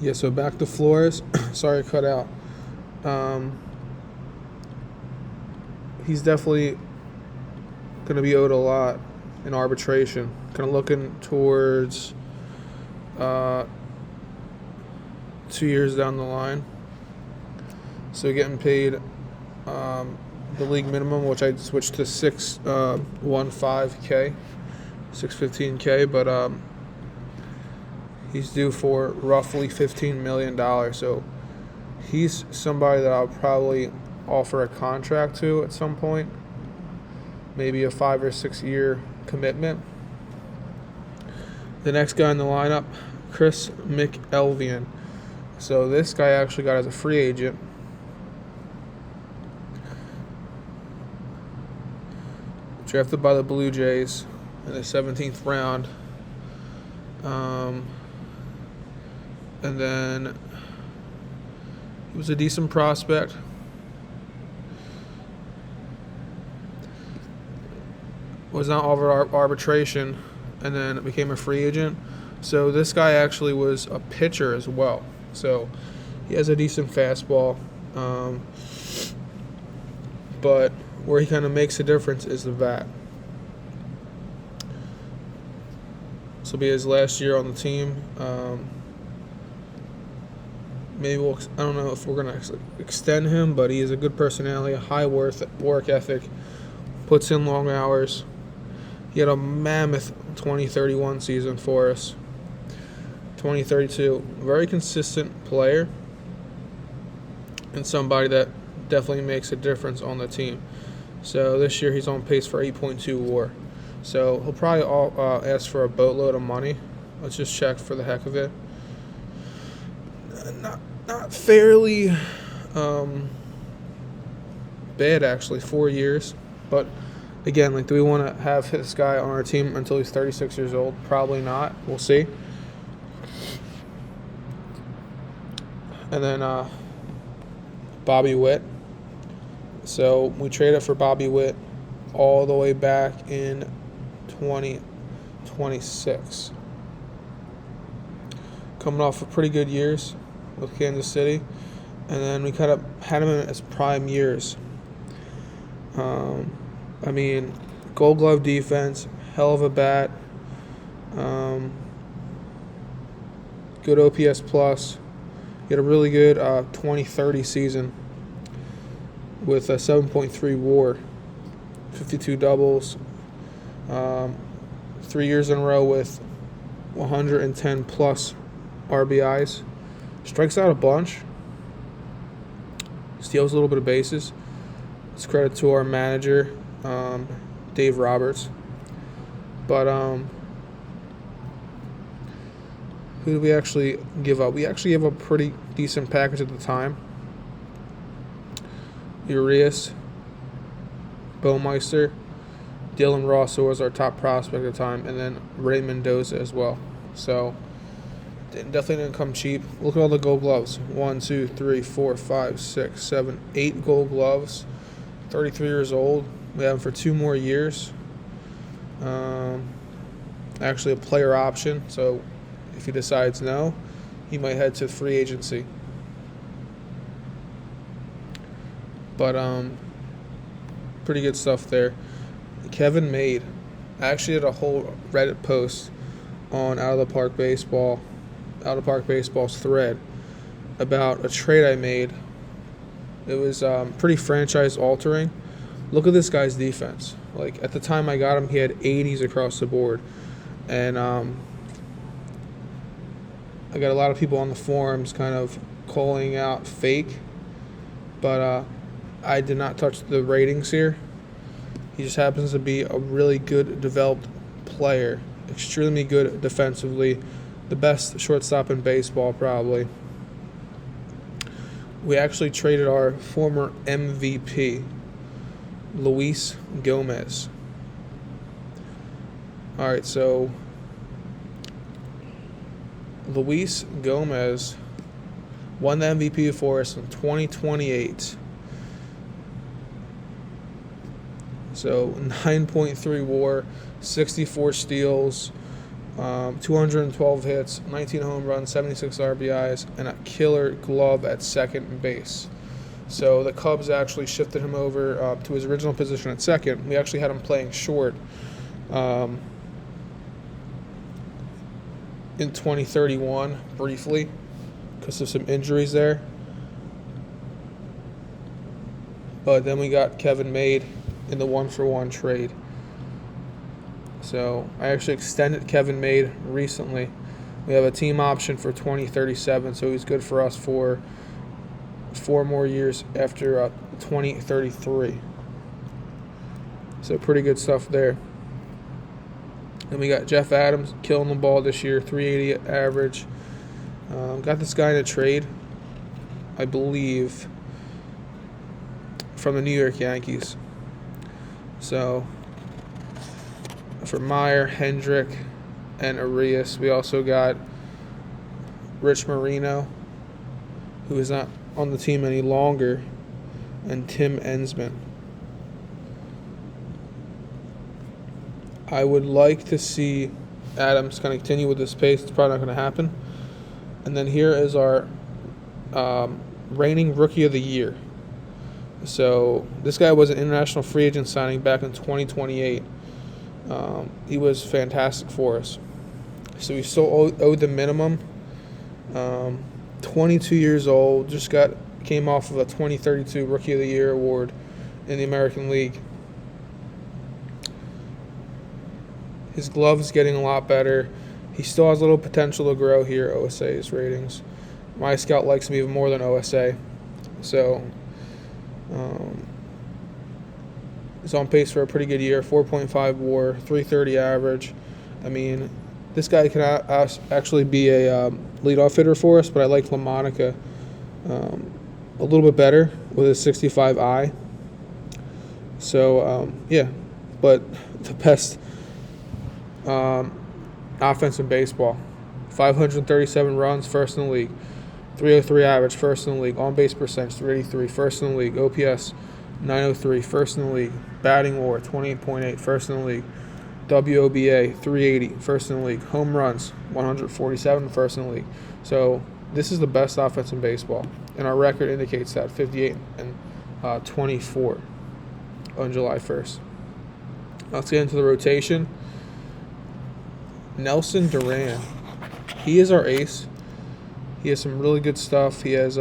Yeah, so back to Flores. Sorry, I cut out. Um, he's definitely going to be owed a lot in arbitration. Kind of looking towards uh, 2 years down the line. So getting paid the league minimum, which I switched to 615K, 615K, but he's due for roughly $15 million. So he's somebody that I'll probably offer a contract to at some point, maybe a 5 or 6 year commitment. The next guy in the lineup, Chris McElvian. So this guy actually got as a free agent. Drafted by the Blue Jays in the 17th round. And then he was a decent prospect. Was not over arbitration, and then became a free agent. So this guy actually was a pitcher as well. So he has a decent fastball. But where he kind of makes a difference is the bat. This will be his last year on the team. Maybe I don't know if we're going to extend him, but he has a good personality, a high work ethic, puts in long hours. He had a mammoth 2031 season for us. 2032, very consistent player and somebody that definitely makes a difference on the team. So this year he's on pace for 8.2 WAR. So he'll probably ask for a boatload of money. Let's just check for the heck of it. Not fairly bad actually, 4 years. But again, do we want to have this guy on our team until he's 36 years old? Probably not. We'll see. And then Bobby Witt. So we traded for Bobby Witt all the way back in 2026. Coming off of pretty good years with Kansas City. And then we kind of had him in his prime years. Gold Glove defense, hell of a bat. Good OPS plus. He had a really good 2030 season with a 7.3 WAR, 52 doubles, 3 years in a row with 110 plus RBIs. Strikes out a bunch. Steals a little bit of bases. It's credit to our manager, Dave Roberts. But who did we actually give up? We actually gave up a pretty decent package at the time. Urias, Baumeister, Dylan Ross, who was our top prospect at the time, and then Ray Mendoza as well. So definitely didn't come cheap. Look at all the Gold Gloves. 1, 2, 3, 4, 5, 6, 7, 8 Gold Gloves. 33 years old. We have him for 2 more years. Actually a player option, so if he decides no, he might head to free agency. But pretty good stuff there. Kevin Made. I actually did a whole Reddit post on Out of the Park Baseball's thread about a trade I made. It was pretty franchise altering. Look at this guy's defense. At the time I got him, he had 80s across the board. And I got a lot of people on the forums kind of calling out fake. But I did not touch the ratings here. He just happens to be a really good developed player. Extremely good defensively. The best shortstop in baseball, probably. We actually traded our former MVP, Luis Gomez. All right, so Luis Gomez won the MVP for us in 2028. So 9.3 WAR, 64 steals, 212 hits, 19 home runs, 76 RBIs, and a killer glove at second base. So the Cubs actually shifted him over to his original position at second. We actually had him playing short in 2031 briefly because of some injuries there. But then we got Kevin Made in the 1-for-1 trade. So I actually extended Kevin Made recently. We have a team option for 2037, so he's good for us for 4 more years after 2033. So pretty good stuff there. Then we got Jeff Adams killing the ball this year, 380 average. Got this guy in a trade, I believe, from the New York Yankees. So for Meyer, Hendrick, and Arias, we also got Rich Marino, who is not on the team any longer, and Tim Ensman. I would like to see Adams kind of continue with this pace. It's probably not going to happen. And then here is our reigning Rookie of the Year. So this guy was an international free agent signing back in 2028. He was fantastic for us. So we still owed the minimum. 22 years old, just came off of a 2032 Rookie of the Year award in the American League. His glove is getting a lot better. He still has a little potential to grow here, OSA's ratings. My scout likes him even more than OSA. So he's on pace for a pretty good year, 4.5 WAR, 330 average. I mean, this guy can actually be a leadoff hitter for us, but I like LaMonica a little bit better with his 65 eye. So, yeah, but the best offense in baseball. 537 runs, first in the league. 303 average, first in the league. On-base percentage, 383, first in the league. OPS, 903, first in the league. Batting WAR, 28.8, first in the league. WOBA, 380, first in the league. Home runs, 147, first in the league. So this is the best offense in baseball, and our record indicates that, 58 and 24 on July 1st. Let's get into the rotation. Nelson Duran, he is our ace. He has some really good stuff. He has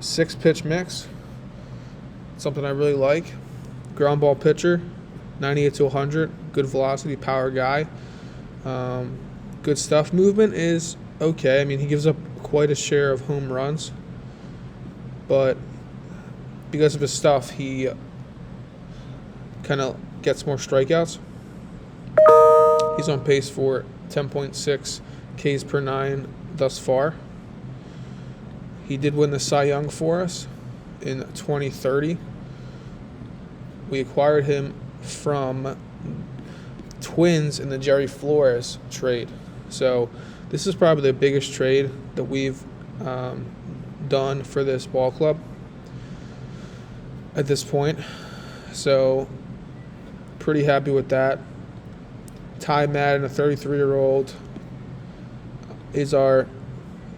6 pitch mix, something I really like. Ground ball pitcher, 98 to 100, good velocity, power guy. Good stuff. Movement is okay. I mean, he gives up quite a share of home runs, but because of his stuff, he kind of gets more strikeouts. He's on pace for 10.6 Ks per 9 thus far. He did win the Cy Young for us in 2030. We acquired him from Twins in the Jerry Flores trade. So this is probably the biggest trade that we've done for this ball club at this point. So pretty happy with that. Ty Madden, a 33-year-old, is our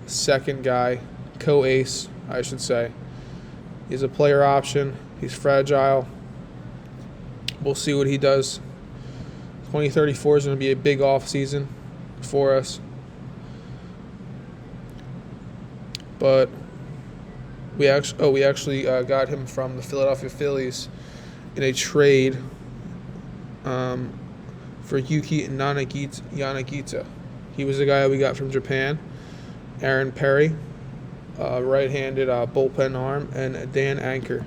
second guy, co-ace, I should say. He's a player option. He's fragile. We'll see what he does. 2034 is going to be a big off season for us. But we actually got him from the Philadelphia Phillies in a trade for Yuki Yanagita. He was the guy we got from Japan. Aaron Perry, right-handed bullpen arm, and Dan Anker.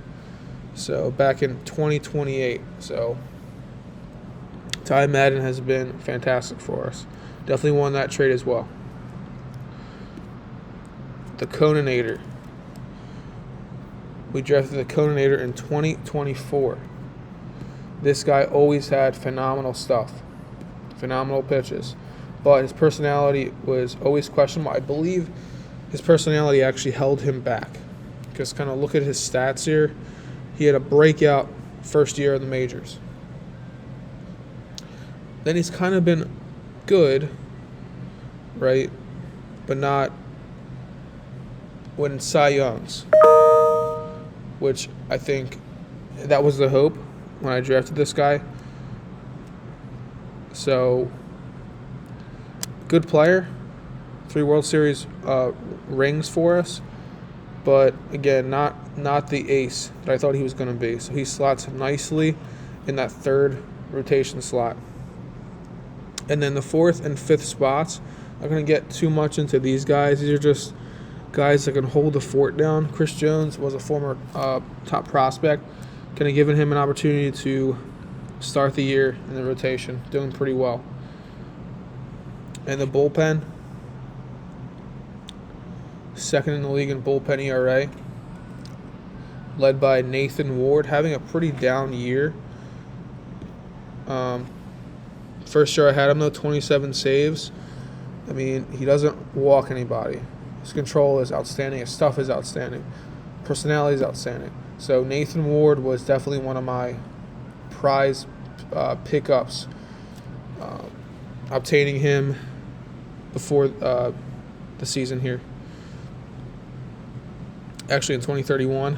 So back in 2028. So Ty Madden has been fantastic for us. Definitely won that trade as well. The Coninator. We drafted the Coninator in 2024. This guy always had phenomenal stuff. Phenomenal pitches. But his personality was always questionable. I believe his personality actually held him back. Because kind of look at his stats here. He had a breakout first year of the majors. Then he's kind of been good, right? But not winning Cy Youngs, which I think that was the hope when I drafted this guy. So, good player, 3 World Series rings for us, but again, not the ace that I thought he was going to be. So he slots nicely in that 3rd rotation slot. And then the 4th and 5th spots, I'm not going to get too much into these guys. These are just guys that can hold the fort down. Chris Jones was a former top prospect. Kind of giving him an opportunity to start the year in the rotation, doing pretty well. And the bullpen, 2nd in the league in bullpen ERA, led by Nathan Ward, having a pretty down year. First year I had him, though, 27 saves. I mean, he doesn't walk anybody. His control is outstanding. His stuff is outstanding. Personality is outstanding. So Nathan Ward was definitely one of my prize pickups. Obtaining him before the season here. Actually, in 2031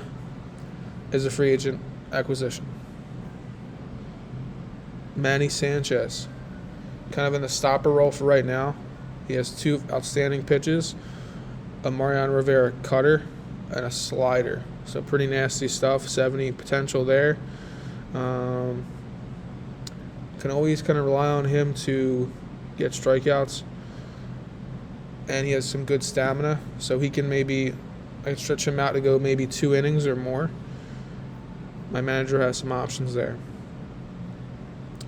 is a free agent acquisition. Manny Sanchez, kind of in the stopper role for right now. He has 2 outstanding pitches, a Mariano Rivera cutter and a slider. So pretty nasty stuff, 70 potential there. Can always kind of rely on him to get strikeouts. And he has some good stamina, so he can I can stretch him out to go maybe 2 innings or more. My manager has some options there.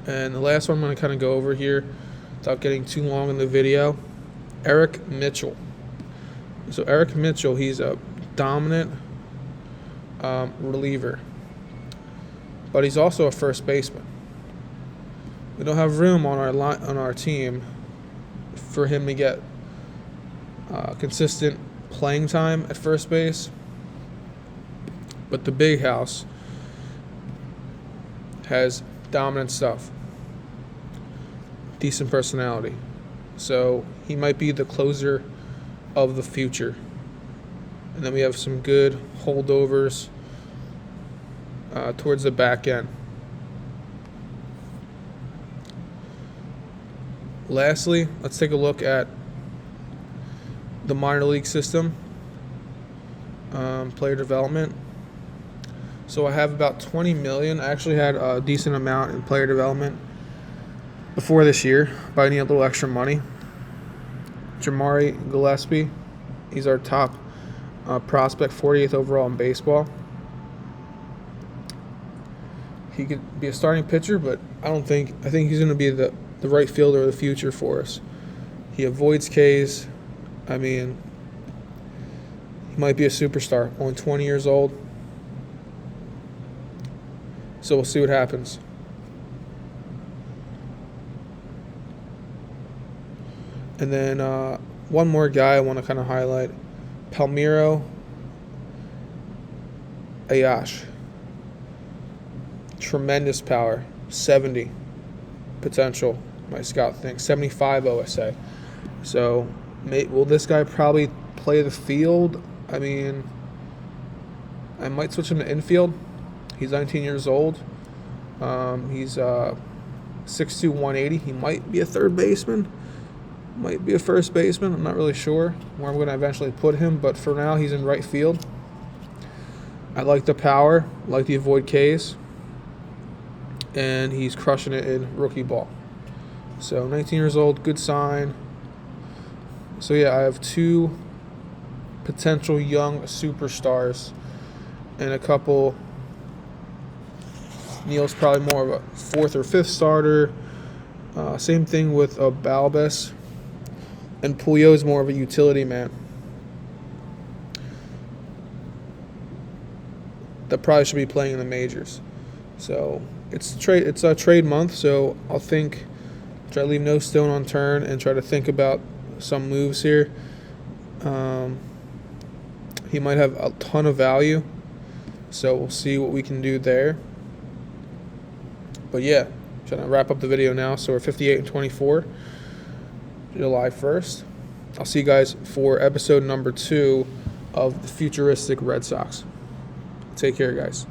And the last one I'm going to kind of go over here without getting too long in the video, Eric Mitchell. So Eric Mitchell, he's a dominant reliever, but he's also a first baseman. We don't have room on our team for him to get consistent playing time at first base. But the big house has dominant stuff, decent personality. So he might be the closer of the future. And then we have some good holdovers towards the back end. Lastly, let's take a look at the minor league system, player development. So I have about 20 million. I actually had a decent amount in player development before this year, but I need a little extra money. Jamari Gillespie, he's our top prospect, 48th overall in baseball. He could be a starting pitcher, but I think he's going to be the right fielder of the future for us. He avoids Ks. I mean, he might be a superstar, only 20 years old. So we'll see what happens. And then one more guy I want to kind of highlight, Palmeiro Ayash. Tremendous power, 70 potential. My scout thinks 75 OSA. So will this guy probably play the field? I mean, I might switch him to infield. He's 19 years old. He's 6'2", 180. He might be a third baseman. Might be a first baseman. I'm not really sure where I'm going to eventually put him, but for now he's in right field. I like the power, like the avoid Ks, and he's crushing it in rookie ball. So 19 years old, good sign. So yeah, I have 2 potential young superstars and a couple. Neil's probably more of a 4th or 5th starter. Same thing with Balbas. And Puyo is more of a utility man. That probably should be playing in the majors. So it's a trade month, so I'll try to leave no stone unturned and try to think about some moves here. He might have a ton of value, so we'll see what we can do there. But yeah, trying to wrap up the video now. So we're 58 and 24. July 1st. I'll see you guys for episode number 2 of the Futuristic Red Sox. Take care, guys.